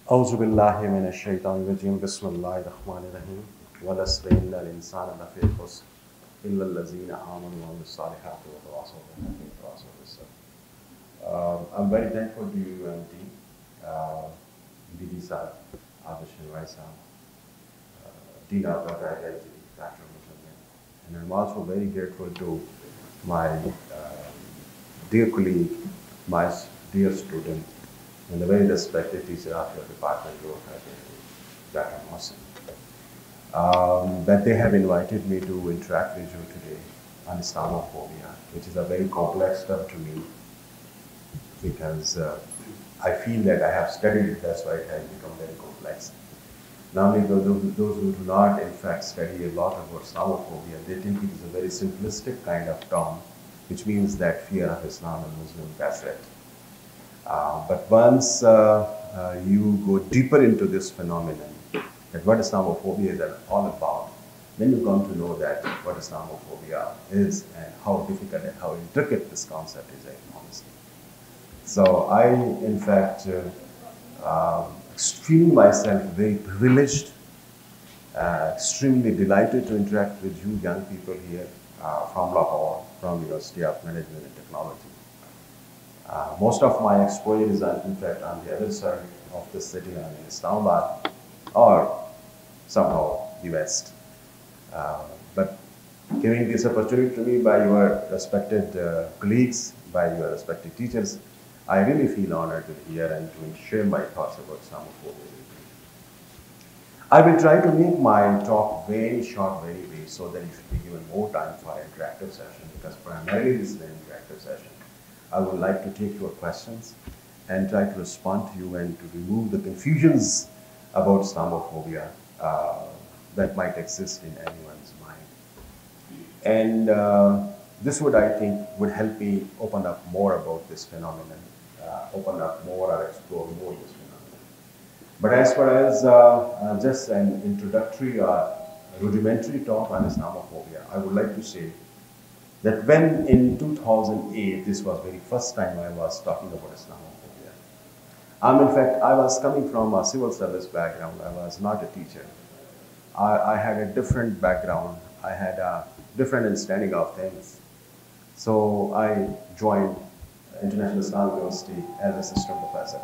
أعوذ بالله من الشيطان الرجيم بسم الله الرحمن الرحيم والعصر إن الإنسان لفي خسر إلا الذين آمنوا وعملوا الصالحات وتواصوا بالحق وتواصوا بالصبر. I'm very thankful to you, MT, BD sir, Abish Vaisa, Dina Bhattacharya, Dr. Muslim. And I'm also very grateful to my dear colleague, my dear student, and the very respected teacher of your department, Dr. Mohsen, that they have invited me to interact with you today on Islamophobia, which is a very complex term to me because I feel that I have studied it, that's why it has become very complex. Normally, those who do not, in fact, study a lot about Islamophobia, they think it is a very simplistic kind of term, which means that fear of Islam and Muslims, that's it. But once you go deeper into this phenomenon, that what Islamophobia is all about, then you come to know that what Islamophobia is and how difficult and how intricate this concept is, honestly. So I, in fact, feeling myself very privileged, extremely delighted to interact with you young people here from Lahore, from University of Management and Technology. Most of my exposure is, in fact, on the other side of the city, in Islamabad, or somehow the West. But giving this opportunity to me by your respected colleagues, by your respected teachers, I really feel honored to be here and to share my thoughts about Islamophobia with you. I will try to make my talk very short, very brief, so that you should be given more time for an interactive session, because primarily this is an interactive session. I would like to take your questions and try to respond to you and to remove the confusions about Islamophobia that might exist in anyone's mind. And this would, I think, would help me open up more about this phenomenon, open up more or explore more this phenomenon. But as far as just an introductory or rudimentary talk on Islamophobia, I would like to say that when in 2008, this was the very first time I was talking about Islamophobia. In fact, I was coming from a civil service background. I was not a teacher. I had a different background. I had a different understanding of things. So I joined International Islamic University as assistant professor.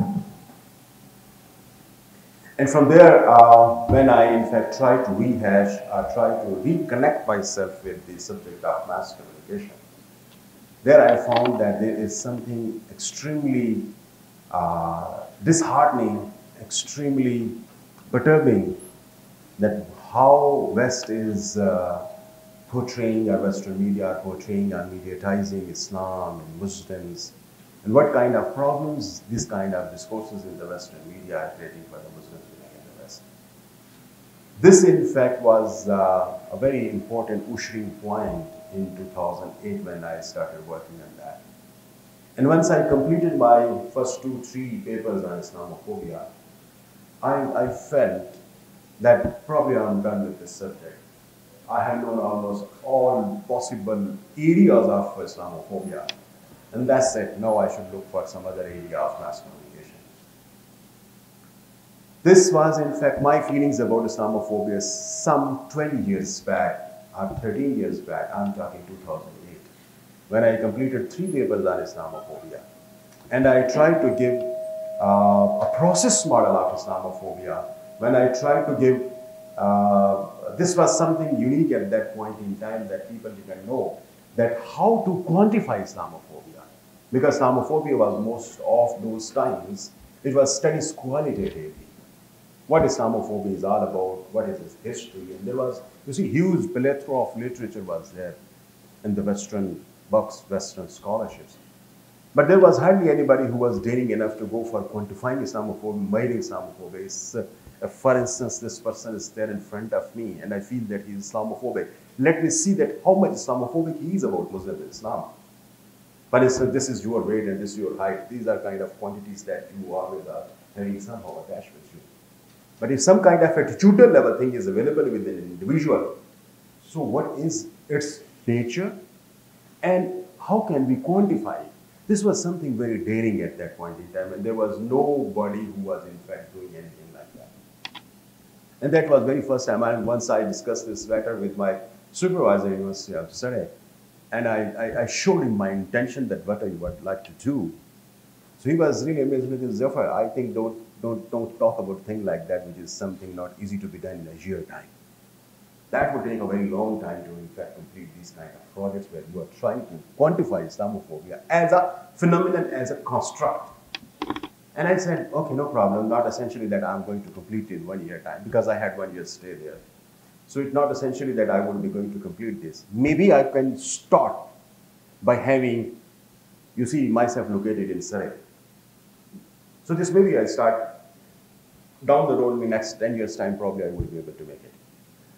And from there, when I in fact tried to rehash, try to reconnect myself with the subject of mass communication, there I found that there is something extremely disheartening, extremely perturbing, that how West is portraying, our Western media are portraying and mediatizing Islam and Muslims, and what kind of problems this kind of discourses in the Western media are creating for the Muslims living in the West. This, in fact, was a very important ushering point in 2008 when I started working on that. And once I completed my first 2-3 papers on Islamophobia, I felt that probably I'm done with this subject. I have known almost all possible areas of Islamophobia. And that's it. Now I should look for some other area of mass communication. This was, in fact, my feelings about Islamophobia some 20 years back, or 13 years back. I'm talking 2008, when I completed 3 papers on Islamophobia. And I tried to give a process model of Islamophobia. When I tried to give, this was something unique at that point in time that people didn't know, that how to quantify Islamophobia. Because Islamophobia was most of those times, it was studied qualitatively. What Islamophobia is all about, what is its history, and there was, you see, huge plethora of literature was there in the Western books, Western scholarships. But there was hardly anybody who was daring enough to go for quantifying Islamophobia, measuring Islamophobia. For instance, this person is there in front of me, and I feel that he is Islamophobic. Let me see that how much Islamophobic he is about Muslim Islam. For instance, this is your weight and this is your height. These are kind of quantities that you always are having somehow attached with you. But if some kind of attitudinal level thing is available within an individual, so what is its nature and how can we quantify This was something very daring at that point in time, and there was nobody who was in fact doing anything like that. And that was very first time. Once I discussed this matter with my supervisor in University of Surrey, and I showed him my intention that what I would like to do. So he was really amazed with his Zafar. I think don't talk about things like that, which is something not easy to be done in a year time. That would take a very long time to in fact complete these kind of projects where you are trying to quantify Islamophobia as a phenomenon, as a construct. And I said, okay, no problem, not essentially that I'm going to complete it in 1 year time, because I had 1 year stay there. So it's not essentially that I would be going to complete this. Maybe I can start by having, you see, myself located in Surrey. So this maybe I start down the road in the next 10 years time, probably I will be able to make it.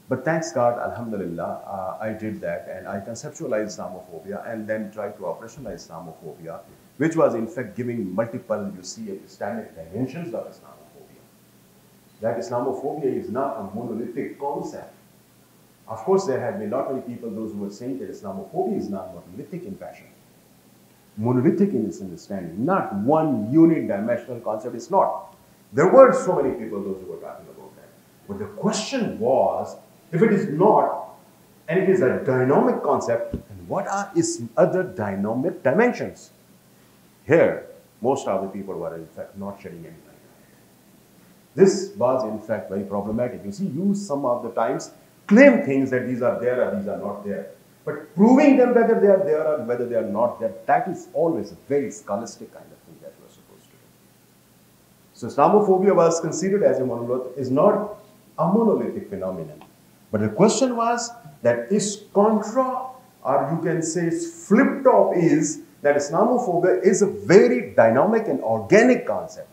But thanks God, alhamdulillah, I did that, and I conceptualized Islamophobia and then tried to operationalize Islamophobia, which was in fact giving multiple, you see, epistemic dimensions of Islamophobia. That Islamophobia is not a monolithic concept. Of course, there have been not many people, those who were saying that Islamophobia is not monolithic in fashion. Monolithic in its understanding, not one unidimensional concept, it's not. There were so many people, those who were talking about that. But the question was, if it is not, and it is a dynamic concept, then what are its other dynamic dimensions? Here, most of the people were in fact not shedding any light. This was in fact very problematic. You see, you some of the times claim things that these are there or these are not there. But proving them whether they are there or whether they are not there, that is always a very scholastic kind of thing that you are supposed to do. So Islamophobia was considered as a monolith, is not a monolithic phenomenon. But the question was that its contra, or you can say its flip top, is that Islamophobia is a very dynamic and organic concept.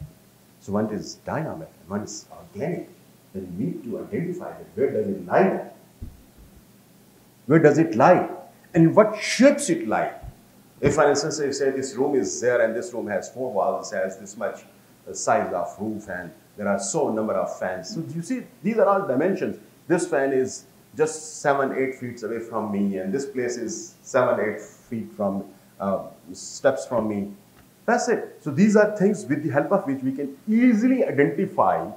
So one is dynamic and one is organic. Then you need to identify that where does it lie? Where does it lie? And what shapes it lie? If, for instance, you say this room is there and this room has 4 walls, has this much size of roof, and there are so number of fans. So you see, these are all dimensions. This fan is just 7-8 feet away from me, and this place is 7-8 feet from steps from me. That's it. So these are things with the help of which we can easily identify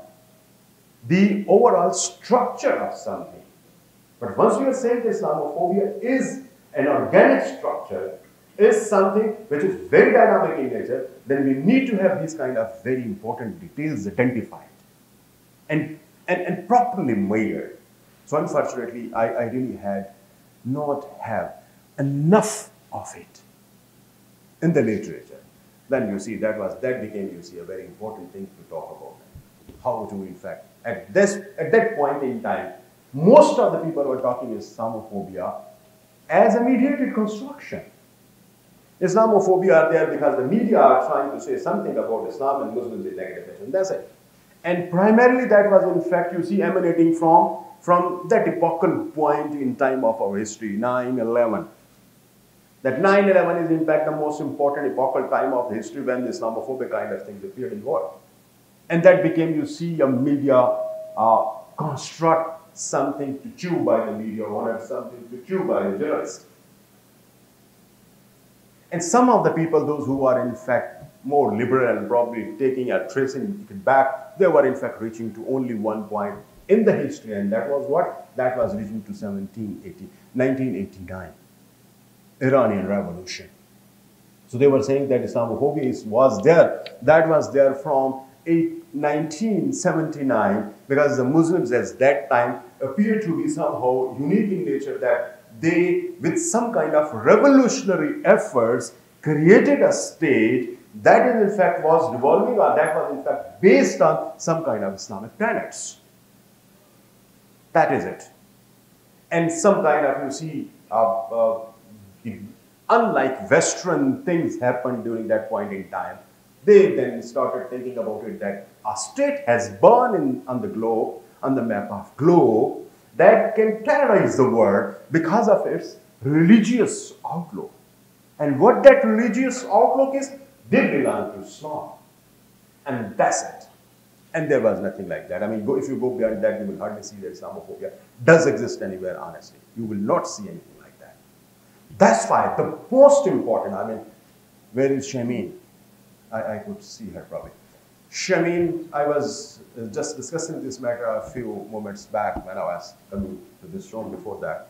the overall structure of something. But once we are saying that Islamophobia is an organic structure, is something which is very dynamic in nature, then we need to have these kind of very important details identified and properly measured. So unfortunately, I really had not have enough of it in the literature. Then you see that became, you see, a very important thing to talk about. How to, in fact, at that point in time, most of the people were talking Islamophobia as a mediated construction. Islamophobia are there because the media are trying to say something about Islam and Muslims in negative fashion. That's it. And primarily that was in fact, you see, emanating from that epochal point in time of our history, 9/11. That 9/11 is in fact the most important epochal time of history when the Islamophobic kind of things appeared in the world. And that became, you see, a media construct, something to chew by the media, wanted something to chew by the journalists. And some of the people, those who are in fact more liberal and probably taking a tracing it back, they were in fact reaching to only one point in the history, and that was what? That was reaching to 1989, Iranian Revolution. So they were saying that Islamophobia was there. That was there from 1979, because the Muslims at that time appeared to be somehow unique in nature, that they, with some kind of revolutionary efforts, created a state that in fact was revolving, or that was in fact based on some kind of Islamic tenets. That is it. And some kind of, you see, unlike Western things happened during that point in time, they then started thinking about it that a state has born on the globe, on the map of globe, that can terrorize the world because of its religious outlook. And what that religious outlook is, they belong to Islam. And that's it. And there was nothing like that. I mean, if you go beyond that, you will hardly see that Islamophobia does exist anywhere, honestly. You will not see anything like that. That's why the most important, I mean, Where is Shameen? I could see her probably. Shameen, I was just discussing this matter a few moments back when I was coming to this room before that.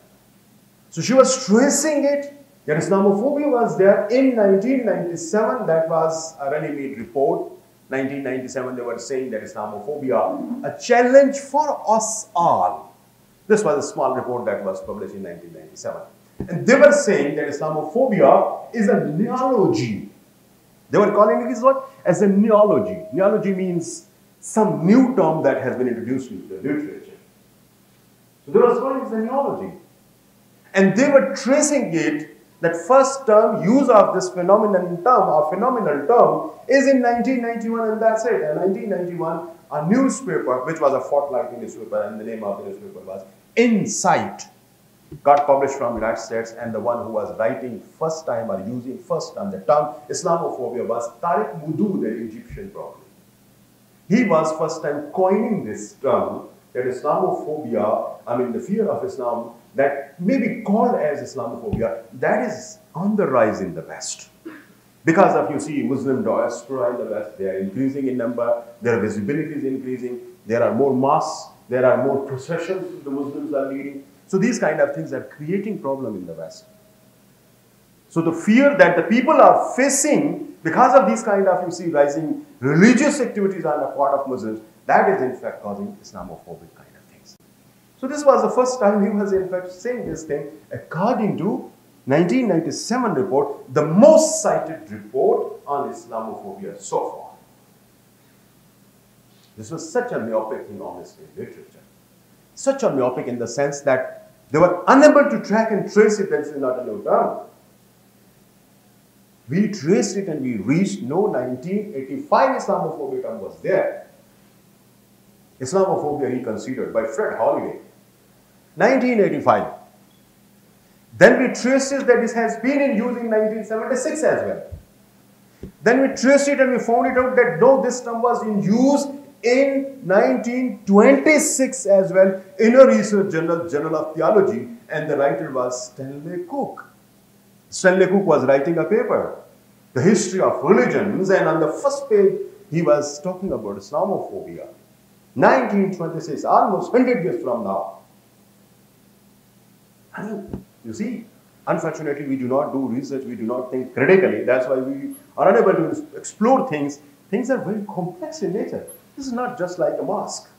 So she was stressing it that Islamophobia was there in 1997. That was a Runnymede report. 1997, they were saying that Islamophobia, a challenge for us all. This was a small report that was published in 1997. And they were saying that Islamophobia is a neology. They were calling it what? As a neology. Neology means some new term that has been introduced into the literature. So they were calling it as a neology. And they were tracing it, that first term, use of this phenomenal term is in 1991, and that's it. In 1991, a newspaper, which was a fortnightly newspaper, and the name of the newspaper was Insight, got published from the United States, and the one who was writing first time or using first time the term Islamophobia was Tariq Mudud, an Egyptian probably. He was first time coining this term, that Islamophobia, I mean the fear of Islam, that may be called as Islamophobia, that is on the rise in the West. Because of, you see, Muslim diaspora in the West, they are increasing in number, their visibility is increasing, there are more mosques, there are more processions the Muslims are leading. So these kind of things are creating problem in the West. So the fear that the people are facing because of these kind of, you see, rising religious activities on the part of Muslims, that is in fact causing Islamophobic kind of things. So this was the first time he was in fact saying this thing according to 1997 report, the most cited report on Islamophobia so far. This was such a myopic thing, honestly, in literature. Such a myopic in the sense that they were unable to track and trace it. This is not a new term. We traced it and we reached, no, 1985 Islamophobia term was there. Islamophobia reconsidered by Fred Holiday. 1985. Then we traced it that this has been in use in 1976 as well. Then we traced it and we found it out that no, this term was in use in 1926 as well in a research journal, Journal of Theology, and the writer was Stanley Cook. Stanley Cook was writing a paper, The History of Religions, and on the first page he was talking about Islamophobia. 1926, almost 100 years from now. I mean, you see, unfortunately we do not do research, we do not think critically. That's why we are unable to explore things. Things are very complex in nature. This is not just like a mosque,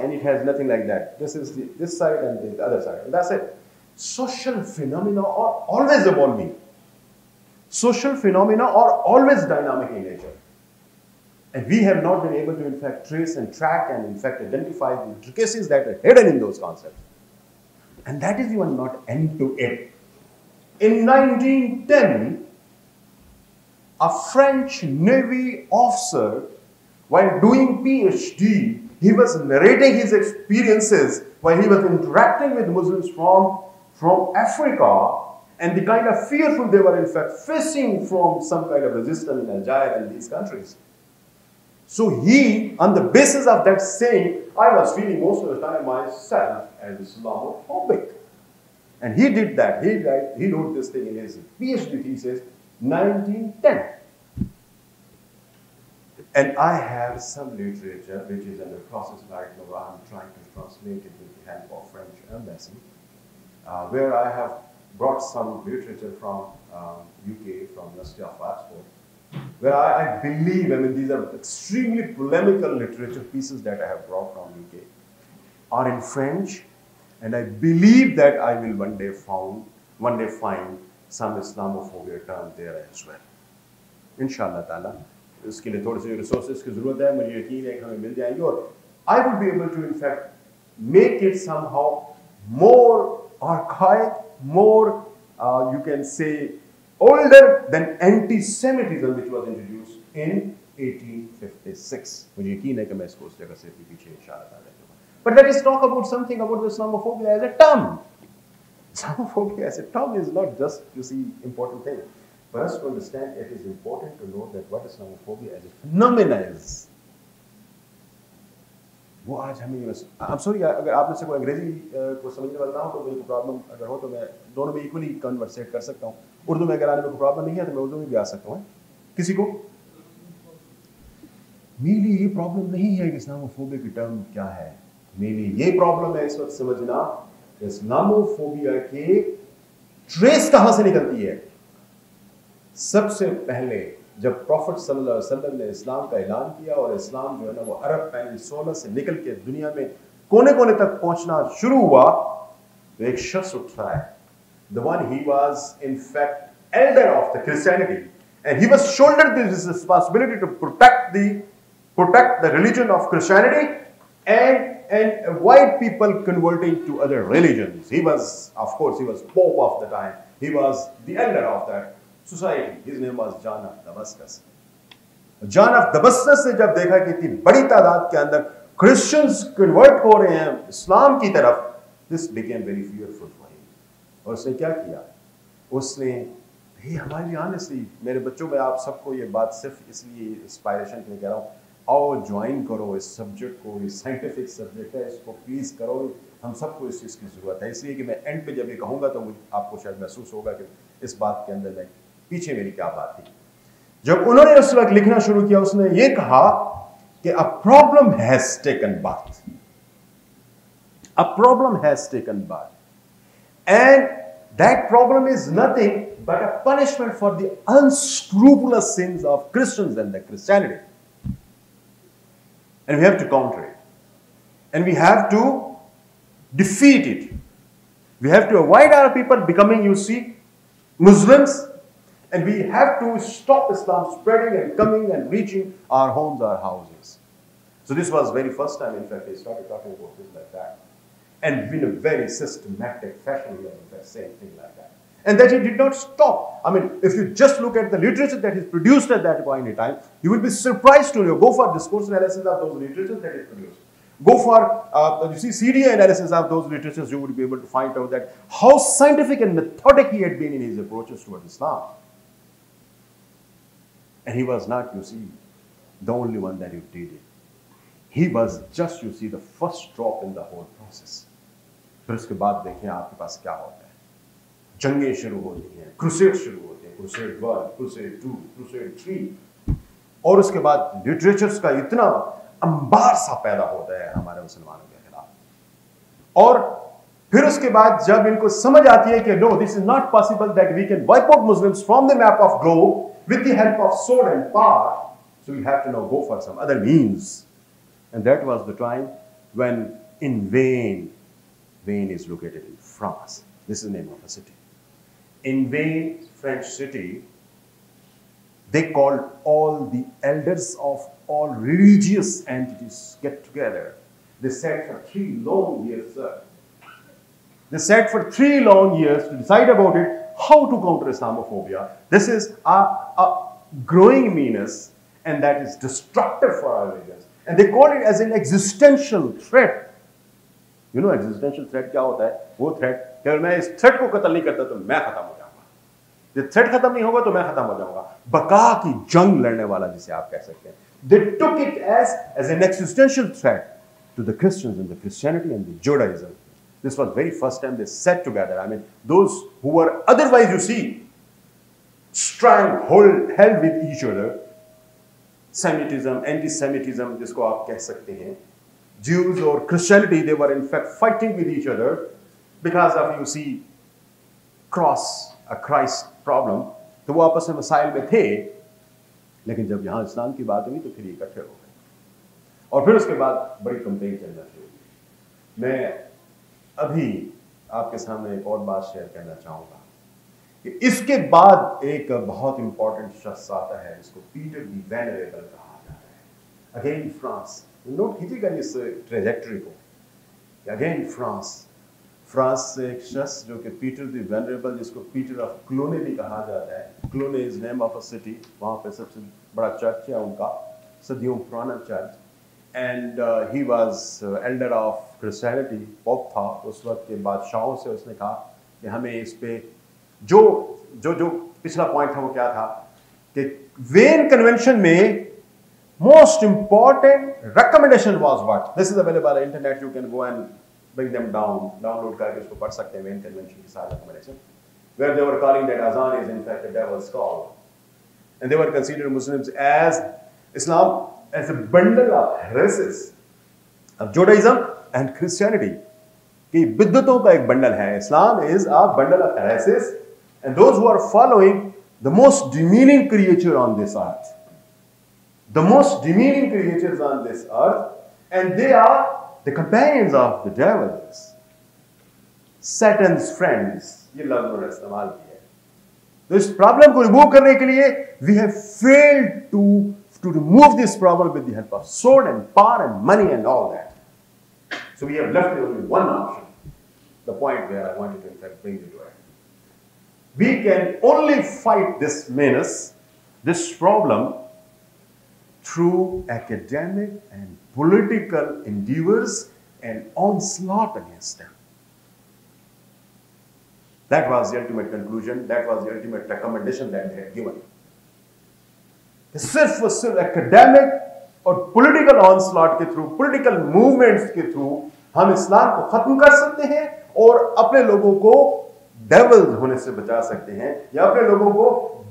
and it has nothing like that. This is this side and the other side, and that's it. Social phenomena are always evolving. Social phenomena are always dynamic in nature. And we have not been able to, in fact, trace and track and, in fact, identify the intricacies that are hidden in those concepts. And that is even not end to it. In 1910, a French Navy officer, while doing PhD, he was narrating his experiences while he was interacting with Muslims from Africa, and the kind of fearful they were in fact facing from some kind of resistance in Algeria and these countries. So he, on the basis of that saying, I was feeling most of the time myself as Islamophobic. And he did that. He wrote this thing in his PhD thesis, 1910. And I have some literature which is in the process right now. I'm trying to translate it with the help of French embassy, where I have brought some literature from UK, from University of Oxford, where I believe, I mean, these are extremely polemical literature pieces that I have brought from UK, are in French, and I believe that I will one day find some Islamophobia term there as well. Inshallah ta'ala. इसके लिए थोड़े से resources की ज़रूरत है, मुझे यकीन है कि हमें मिल जाएंगे, और I would be able to, in fact, make it somehow more archaic, more, you can say, older than anti-Semitism, which was introduced in 1856. मुझे यकीन है कि मैं इसको उस जगह से भी पीछे इशारा कर देता हूँ. But let us talk about something about the Islamophobia as a term. Islamophobia as a term is not just, you see, important thing. For us to understand, it is important to know that what Islamophobia as a phenomenon is. वो आज हमें, I'm sorry, अगर आप में से कोई अंग्रेजी को समझने वाला ना हो तो मेरी प्रॉब्लम अगर हो तो मैं दोनों में इक्वली कन्वर्सेट कर सकता हूँ. उर्दू में अगर आने में कोई प्रॉब्लम नहीं है तो मैं उर्दू में भी आ सकता हूँ। किसी को मेनली ये प्रॉब्लम नहीं है कि इस्लामोफोबिया की टर्म क्या है। मेनली ये प्रॉब्लम है इस वक्त समझना इस्लामोफोबिया के ट्रेस कहां से निकलती है। सबसे पहले जब प्रॉफिट सल्लल्लाहु अलैहि वसल्लम ने इस्लाम का ऐलान किया और इस्लाम जो है ना वो अरब पेनिनसुला से निकल के दुनिया में कोने कोने तक पहुंचना शुरू हुआ, तो एक शख्स उठा है, the one he was in fact elder of the Christianity and he was shouldered this responsibility to protect the religion of Christianity and avoid people converting to other religions. He was, of course, he was Pope of the time. He was the elder of that society. His name was John of Damascus. John of Damascus ने जब देखा कि इतनी बड़ी तादाद के अंदर Christians convert हो रहे हैं इस्लाम की तरफ, this became very fearful for him. और उसने क्या किया, उसने हमारे लिए ऑनेस्टली मेरे बच्चों में आप सबको ये बात सिर्फ इसलिए इंस्पायरेशन के लिए कह रहा हूँ, आओ ज्वाइन करो इस सब्जेक्ट को, ये साइंटिफिक सब्जेक्ट है, इसको प्लीज़ करो, हम सबको इस चीज़ की ज़रूरत है। इसलिए कि मैं एंड पे जब ये कहूँगा तो मुझे आपको शायद महसूस होगा कि इस बात के अंदर मैं पीछे मेरी क्या बात थी। जब उन्होंने उस वक्त लिखना शुरू किया, उसने ये कहा कि a problem has taken birth, a problem has taken birth and that problem is nothing but a punishment for the unscrupulous sins of Christians and the Christianity. And we have to counter it. And we have to defeat it. We have to avoid our people becoming, you see, Muslims. And we have to stop Islam spreading and coming and reaching our homes, our houses. So this was very first time, in fact, they started talking about things like that. And in a very systematic fashion, he was in fact saying things like that. And that he did not stop. I mean, if you just look at the literature that is produced at that point in time, you will be surprised to know. Go for discourse analysis of those literatures that is produced. Go for, you see, CDA analysis of those literatures, you would be able to find out that how scientific and methodic he had been in his approaches towards Islam. And he was not, you see, the only one that did it. He was just, you see, the first drop in the whole process. फिर उसके बाद देखें आपके पास क्या होता है। जंगें शुरू होती हैं, क्रूसेड शुरू होते हैं, क्रूसेड 1, क्रूसेड 2, क्रूसेड 3, और उसके बाद लिटरेचर्स का इतना अंबार सा पैदा होता है हमारे मुसलमानों के खिलाफ। और फिर उसके बाद जब इनको समझ आती है कि no, this is not possible that we can wipe out Muslims from the map of globe with the help of sword and power, so we have to now go for some other means. And that was the time when in Vain is located in France. This is the name of a city. In Vain, French city, they called all the elders of all religious entities get together. They sat for 3 long years, sir. They sat for 3 long years to decide about it, how to counter Islamophobia. This is a growing meanness, and that is destructive for our religions. And they called it as an existential threat. You know existential threat क्या होता है? वो threat कि अगर मैं इस threat को कत्ल नहीं करता तो मैं खत्म हो जाऊंगा। जब threat खत्म नहीं होगा तो मैं खत्म हो जाऊंगा। बका की जंग लड़ने वाला जिसे आप कह सकते हैं। They took it as an existential threat to the Christians and the Christianity and the Judaism. This was very first time they sat together. I mean, those who were otherwise, you see, held with each other. Semitism, anti-Semitism, जिसको आप कह सकते हैं, Jews or Christianity, they were in fact fighting with each other because of, you see, a Christ problem. तो वो आपस में मसाइल में थे, लेकिन जब यहाँ इस्लाम की बात हुई तो फिर इकट्ठे हो गए और फिर उसके बाद बड़ी कंपेन चलना शुरू हुई। मैं अभी आपके सामने एक और बात शेयर करना चाहूँगा कि इसके बाद एक बहुत इंपॉर्टेंट शख्स आता है, जिसको पीटर दी वेनरेबल कहा जाता है। अगेन फ्रांस, नोट कीजिएगा इस ट्रेजेक्टरी को। अगेन फ्रांस से एक शख्स जो कि पीटर दी वेनरेबल, जिसको पीटर ऑफ क्लोने भी कहा जाता है। Cluny is name of a city, वहाँ पे सबसे बड़ा चर्च है उनका, सदियों पुराना चर्च। And he was elder of Christianity, pope था उस वक्त के बादशाहों से। उसने कहा कि हमें इस पे जो पिछला पॉइंट था वो क्या था कि वेन कन्वेंशन में most important recommendation was what? This is available on the internet. You can go and bring them down, download करके उसको पढ़ सकते हैं वेन कन्वेंशन की सारी recommendation. where they were calling that azan is in fact a devil's call. And they were considered Muslims as Islam as a bundle of heresies of Judaism and Christianity. कि बिद्दतों का एक bundle है. Islam is a bundle of heresies, and those who are following the most demeaning creature on this earth, the most demeaning creatures on this earth, and they are the companions of the devils, Satan's friends. ये लफ्ज़ उन्होंने इस्तेमाल किया है. तो इस problem को remove करने के लिए we have failed to remove this problem with the help of sword and power and money and all that. So we have left only one option. The point where I wanted to in fact bring you to it. We can only fight this menace, this problem, through academic and political endeavors and onslaught against them. That was the ultimate conclusion. That was the ultimate recommendation that they had given. सिर्फ और सिर्फ academic और political onslaught के through, political movements के through हम इस्लाम को खत्म कर सकते हैं और अपने लोगों को devils होने से बचा सकते हैं या अपने लोगों को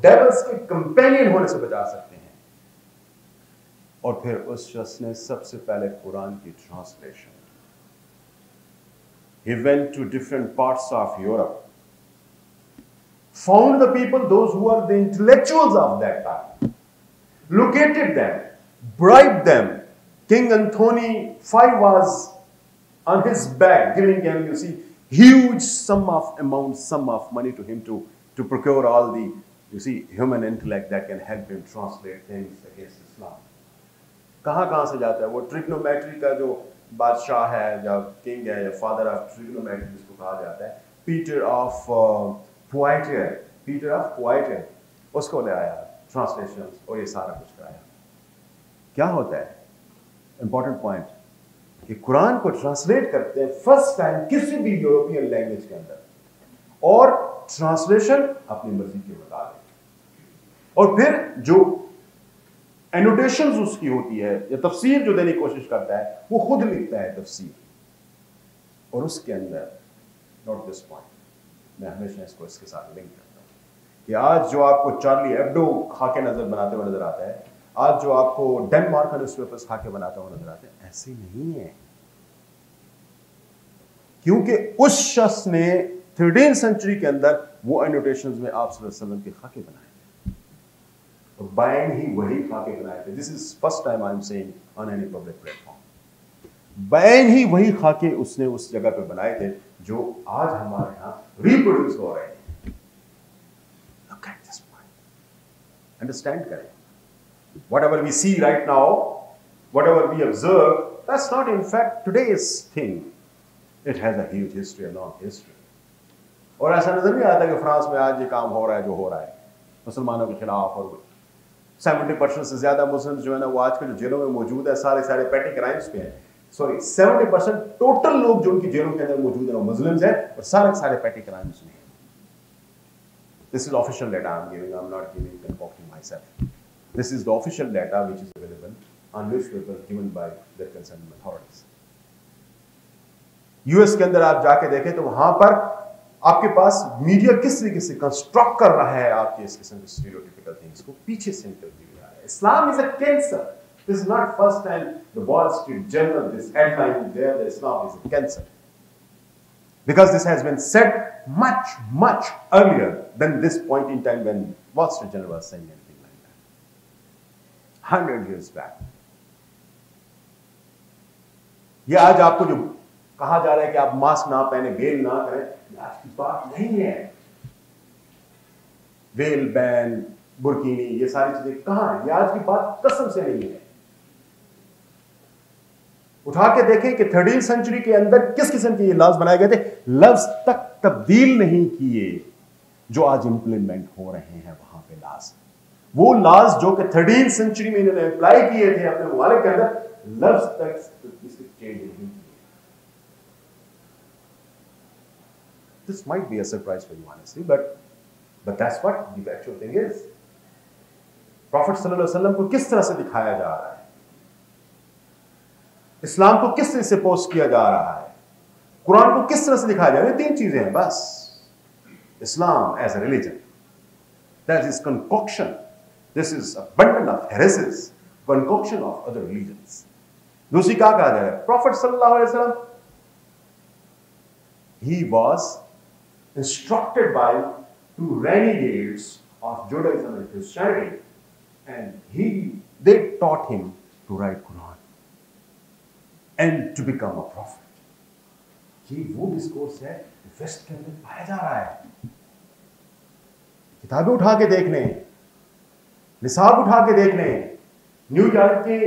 devils के companion होने से बचा सकते हैं. और फिर उस शख्स ने सबसे पहले कुरान की translation. He went to different parts of Europe, found the people, those who are the intellectuals of that time, located them, bribed them. King Anthony V was on his back, giving him, you see, huge sum of money to him to procure all the, you see, human intellect that can help him translate things against Islam. कहाँ से जाता है वो trigonometry का जो बादशाह है या किंग है या फादर ऑफ ट्रिग्नोमेट्री जिसको कहा जाता है, पीटर ऑफ पोइटियर, उसको ले आया ट्रांसलेशन और ये सारा कुछ कराया. क्या होता है इंपॉर्टेंट पॉइंट कि कुरान को ट्रांसलेट करते हैं फर्स्ट टाइम किसी भी यूरोपियन लैंग्वेज के अंदर और ट्रांसलेशन अपनी मर्जी के मुताबिक और फिर जो एनोटेशंस उसकी होती है या तफसीर जो देने की कोशिश करता है वो खुद लिखता है तफसीर और उसके अंदर नोट दिस पॉइंट, मैं हमेशा इसको इसके साथ लिंक करता हूं कि आज जो आपको चार्ली एब्डो खाके नजर बनाते हुए नजर आता है, आज जो आपको डेनमार्क का न्यूज़पेपर्स खाके बनाते हुए नजर आते हैं, ऐसे नहीं है. क्योंकि उस शख्स ने 13th सेंचुरी के अंदर वो एनोटेशंस में आप सल्लल्लाहु अलैहि वसल्लम के खाके बनाए और बायन ही वही खाके बनाए थे. This is first time I am saying on any public platform. बायन ही वही खाके उसने उस जगह पे बनाए थे जो आज हमारे यहां रिप्रोड्यूस हो रहे हैं. Look at this point, understand करें. Whatever we see right now, whatever we observe, that's not in fact today's thing. It has a huge history, a long history. और ऐसा नजर नहीं आता कि फ्रांस में आज ये काम हो रहा है जो हो रहा है मुसलमानों के खिलाफ, और 70% से ज्यादा मुस्लिम जो है ना वो आज के जो जेलों में मौजूद है सारे पेटी क्राइम्स पे हैं. सॉरी 70% टोटल लोग जो उनकी जेलों के अंदर मौजूद है वो मुस्लिम्स हैं और सारे पेटी क्राइम्स में. This is official data I'm giving. I'm not giving concocting myself. This is the official data which is available on newspapers given by the concerned authorities. US के अंदर आप जाके देखें तो वहां पर आपके पास मीडिया किस तरीके से कंस्ट्रक्ट कर रहा है आपके इस किस्म के स्टीरियोटिपिकल थिंग्स को पीछे से इंटरव्यू रहा है. Islam is a cancer. This is not first time the Wall Street Journal this headline there that Islam is a cancer, because this has been said much earlier than this point in time when Wall Street Journal was saying anything like that. 100 years back. ये आज आपको जो कहा जा रहा है कि आप मास्क ना पहने, वेल ना करें, आज की बात नहीं है. वेल बैन, बुर्कीनी, ये सारी चीजें कहां है? ये आज की बात कसम से नहीं है. उठा के देखें कि 13th सेंचुरी के अंदर किस किस्म के ये लॉज बनाए गए थे. लफ्ज तक तब्दील नहीं किए जो आज इंप्लीमेंट हो रहे हैं वहां पे लॉज. वो लॉज जो कि 13th सेंचुरी में इन्होंने अप्लाई किए थे अपने मुमालिक के अंदर, लफ्ज तक चेंज नहीं किए. This might be a surprise for you honestly, but that's what the actual thing is. Prophet sallallahu alaihi wasallam को किस तरह से दिखाया जा रहा है, इस्लाम को किस तरह से पोस्ट किया जा रहा है, कुरान को किस तरह से दिखाया जा रहा है. 3 चीजें हैं बस. Islam as a religion. That is concoction. This is a bundle of heresies, concoction of other religions. दूसरी क्या कहा जाए? Prophet sallallahu alaihi wasallam, he was instructed by two renegades of Judaism and Christianity, and they taught him to write Quran and to become a prophet. ये वो discourse है waste के अंदर पाया जा रहा है. किताबें उठा के देख लें, निसाब उठा के देख लें, न्यूयॉर्क के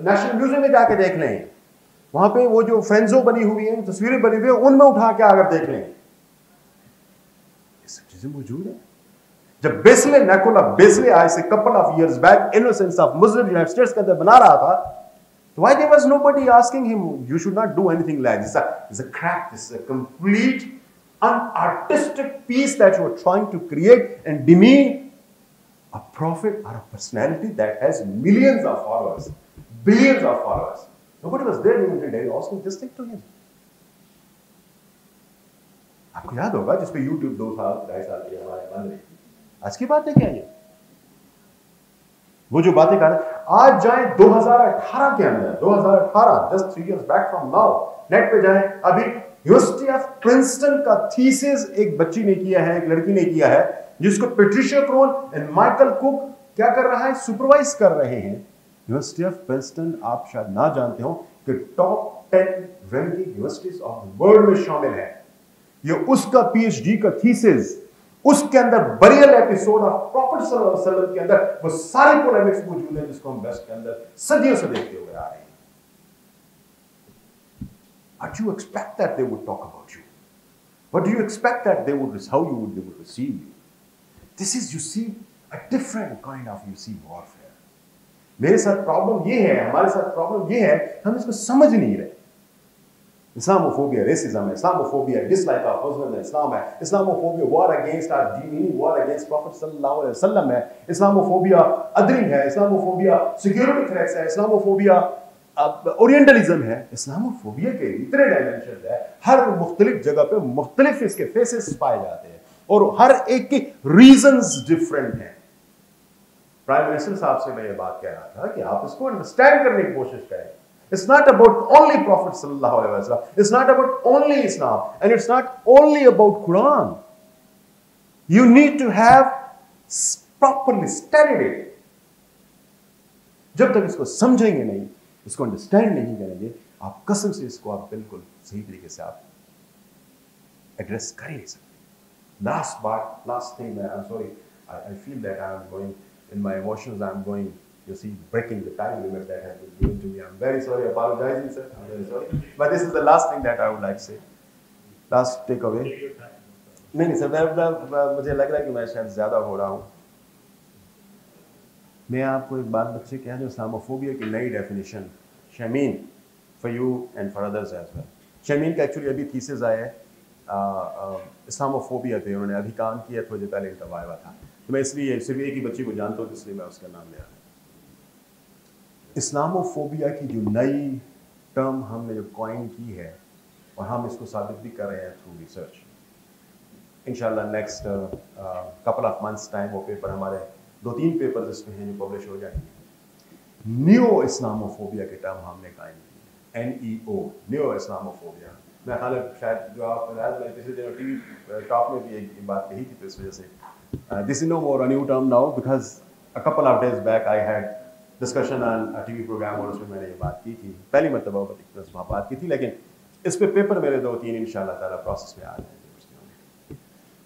नेशनल म्यूजियम में जाके देख लें, वहां पे वो जो फ्रेंजो बनी हुई हैं, तस्वीरें बनी हुई हैं, उनमें उठा के अगर देख लें, ये सब चीजें मौजूद हैं. जब बेस्ले निकोला बेस्ले आज से couple of years back innocence of Muslim United states के अंदर बना रहा था, तो why there was nobody asking him, you should not do anything like this. It's a crack, this is a complete unartistic piece that you are trying to create and demean a prophet or a personality that has millions of followers, billions of followers. Nobody was there even today asking this thing to him. आपको याद होगा जिस पे YouTube 2 साल 2.5 साल की हमारे बंद रही थी, आज की बात है क्या ये? वो जो बातें कर रहे, आज जाएं 2018 के अंदर, 2018 just 3 years back from now, net पे जाएं, अभी यूनिवर्सिटी ऑफ प्रिंसटन का थीसिस एक बच्ची ने किया है, एक लड़की ने किया है, जिसको Patricia Crone and Michael Cook क्या कर रहा है, सुपरवाइज कर रहे हैं. यूनिवर्सिटी ऑफ प्रिंसटन आप शायद ना जानते हो कि top 10 ranking universities of the world में शामिल है. ये उसका पीएचडी का थीसिस, उसके अंदर बरियल एपिसोड ऑफ प्रॉफेट सल्लल्लाहु अलैहि वसल्लम के अंदर वो सारे पोलेमिक्स मौजूद हैं जिसको हम वेस्ट के अंदर सदियों से देखते हुए आ रहे हैं. What do you expect that they would talk about you? What do you expect that they would, how they would receive you? This is, you see, a different kind of, you see, warfare. मेरे साथ problem ये है, हमारे साथ problem ये है, हम इसको समझ नहीं रहे. Islamophobia, racism, Islamophobia, dislike of Muslims and Islam है, Islamophobia, war against our deen, war against Prophet sallallahu alaihi wasallam है, Islamophobia, othering है, Islamophobia, security threats है, Islamophobia, ओरिएंटलिज्म है. इस्लामोफोबिया के इतने डायमेंशन है, हर मुख्तलिफ जगह पे मुख्तलिफ इसके फेसेस पाए जाते हैं और हर एक की रीजंस डिफरेंट हैं. प्राइम मिनिस्टर साहब से मैं ये बात कह रहा था कि आप इसको अंडरस्टैंड करने की कोशिश करें. It's not about only Prophet sallallahu alaihi wasallam. It's not about only Islam, and it's not only about Quran. You need to have properly studied it. जब तक इसको समझेंगे नहीं, इसको अंडरस्टैंड नहीं करेंगे, आप कसम से इसको आप बिल्कुल सही तरीके से आप एड्रेस कर ही नहीं सकते. Last thing, I'm sorry, I feel that I'm going in my emotions. I'm going. You see, breaking the time limit that has been given to me. I'm very sorry, apologizing, sir. I'm very sorry. But this is the last thing that I would like to say. Last takeaway. नहीं sir, मुझे लग रहा है कि मैं शायद ज़्यादा हो रहा हूँ. मैं आपको एक बात बच्चे कह दूँ, इस्लामोफोबिया की नई definition, Shamin, for you and for others as well. Shamin का एक्चुअली अभी थीसिस आया है इस्लामोफोबिया पे, उन्होंने अभी काम किया, थोड़ी देर पहले इंटरव्यू आया था. तो मैं इसलिए सिर्फ एक ही बच्ची को जानता हूँ, इसलिए मैं उसका नाम ले रहा हूँ. इस्लामोफोबिया की जो नई टर्म हमने जो कॉइन की है, और हम इसको साबित भी कर रहे हैं थ्रू रिसर्च. इंशाल्लाह next couple of months time वो पेपर हमारे 2-3 पेपर्स इसमें हैं जो पब्लिश हो जाएंगे. न्यो इस्लामोफोबिया की टर्म हमने कायम की है, NEO, न्यो इस्लामोफोबिया. मैं ख्याल शायद जो आप पिछले दिनों टीवी टॉक में भी एक बात कही थी, तो इस वजह से this is no more a new term now, because a couple of days back I had discussion on TV programme और उसमें मैंने ये बात की थी, पहली मरतबा वहाँ बात की थी, लेकिन इस पे पेपर मेरे 2-3 इंशाल्लाह ताला प्रोसेस में आ जाएंगे.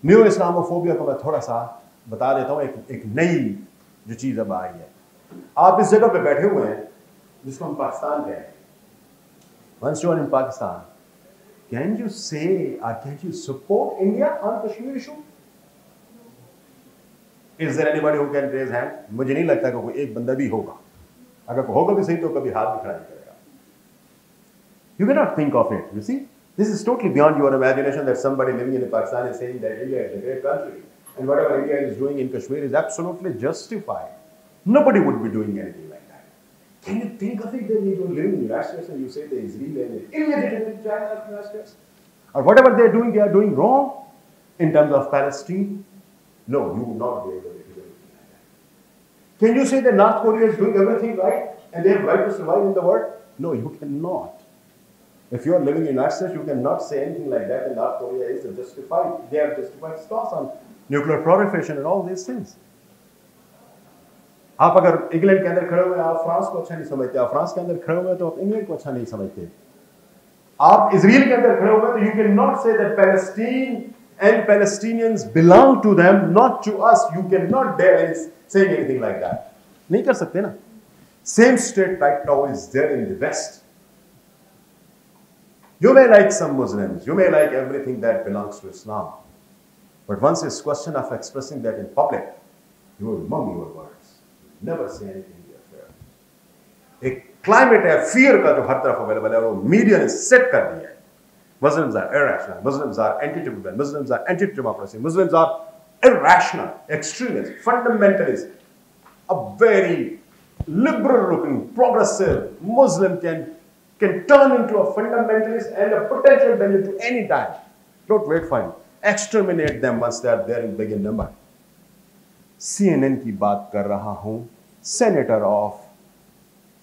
न्यू इस्लामोफोबिया को मैं थोड़ा सा बता देता हूँ. एक नई जो चीज़ अब आई है. आप इस जगह पे बैठे हुए हैं जिसको हम पाकिस्तान कहते हैं. Once you are in Pakistan, can you say or can you support India on Kashmir issue? Is there anybody who can raise hand? मुझे नहीं लगता कि कोई एक बंदा भी होगा. अगर कोई होगा भी सही तो कभी हाथ भी खड़ा नहीं करेगा. You cannot think of it. You see, this is totally beyond your imagination that somebody living in Pakistan is saying that India is a great country and whatever India is doing in Kashmir is absolutely justified. Nobody would be doing anything like that. Can you think of it that you don't live in the United States and you say there is real and illegitimate China in the United States? Or whatever they are doing wrong? in terms of Palestine? No, you would not be able to do anything like that. Can you say that North Korea is doing everything right and they have right to survive in the world? No, you cannot. If you are living in the United States, you cannot say anything like that, and North Korea is justified. They have justified stance on nuclear proliferation and all these things. आप अगर England के अंदर खड़े हुए आप France को अच्छा नहीं समझते, आप फ्रांस के अंदर खड़े हुए तो आप इंग्लैंड को अच्छा नहीं समझते, आप इजराइल के अंदर खड़े हुए तो you cannot say that Palestine and Palestinians belong to them, not to us. You cannot dare saying anything like that. नहीं कर सकते ना. Same state right now is there in the West. You may like some Muslims, you may like everything that belongs to Islam, but once it's a question of expressing that in public, you will mum your words. Never say anything to your fear. A climate of fear का जो हर तरफ available है, वो media ने set कर दिया है. Muslims are irrational, Muslims are anti-Tibetan, Muslims are anti-democracy, Muslims are irrational, extremists, fundamentalists. A very liberal-looking, progressive Muslim can turn into a fundamentalist and a potential danger to any time. Don't wait for him. Exterminate them once they are there in big number. CNN की बात कर रहा हूँ. Senator of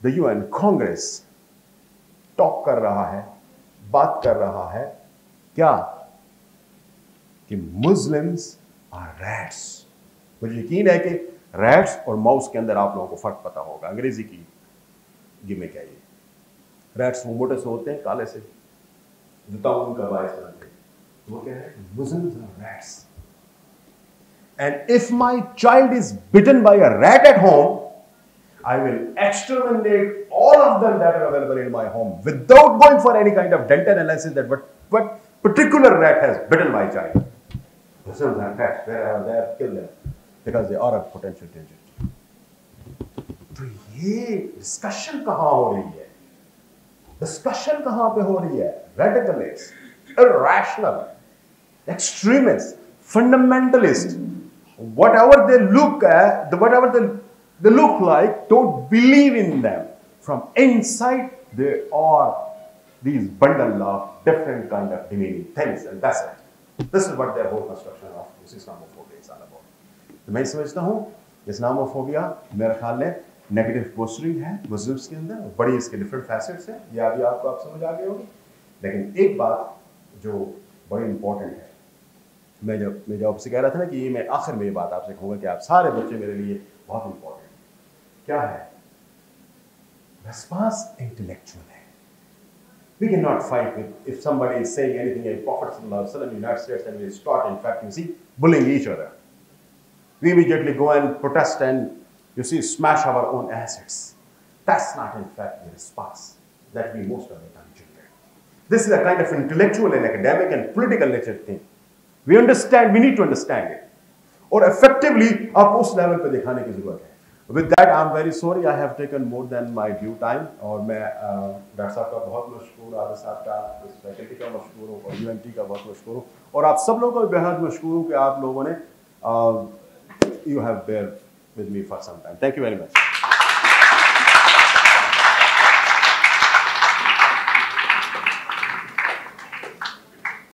the UN Congress talk कर रहा है, बात कर रहा है, क्या? कि Muslims are rats. मुझे यकीन है कि rats और mouse के अंदर आप लोगों को फर्क पता होगा. अंग्रेजी की गिमिक है ये. रैट्स वो मोटे से होते हैं, काले से, जुताओं उनका बायस बनते हैं. वो क्या है? Muslims are rats. And if my child is bitten by a rat at home, I will exterminate all of them that are available in my home without going for any kind of dental analysis that what particular rat has bitten my child. Muslims are rats. Wherever they are, kill them because they are a potential danger. तो ये discussion कहाँ हो रही है? Discussion कहाँ पे हो रही है? Radicalists, irrational, extremists, fundamentalists, whatever they look at, whatever they look like, don't believe in them. From inside, they are these bundle of different kind of demeaning things, and that's it. This is what their whole construction of this Islamophobia is all about. तो मैं समझता हूँ Islamophobia मेरे ख्याल में negative postering है Muslims के अंदर, बड़ी इसके डिफरेंट फैसेट्स हैं, ये अभी आपको आप समझ आ गए होगी. लेकिन एक बात जो बड़ी इंपॉर्टेंट है, मैं जब आपसे कह रहा था ना कि ये मैं आखिर में ये बात आपसे कहूँगा कि आप सारे बच्चे मेरे लिए बहुत इंपॉर्टेंट है. क्या है? रिस्पांस इंटेलेक्चुअल है. We cannot fight with if somebody is saying anything like Prophet sallallahu alaihi wasallam in the United States and we start in fact you see bullying each other. We immediately go and protest and you see smash our own assets. That's not in fact the response that we most of the time generate. This is a kind of intellectual and academic and political nature thing. We understand, we need to understand it. और effectively आप उस level पे दिखाने की जरूरत है. With that, I'm very sorry I have taken more than my due time. और मैं डॉक्टर साहब का बहुत मशहूर, आदिल साहब का, इस फैकल्टी का मशहूर हूँ और UNT का बहुत मशहूर हूँ और आप सब लोगों को बेहद मशहूर हूँ कि आप लोगों ने you have bear with me for some time. Thank you very much.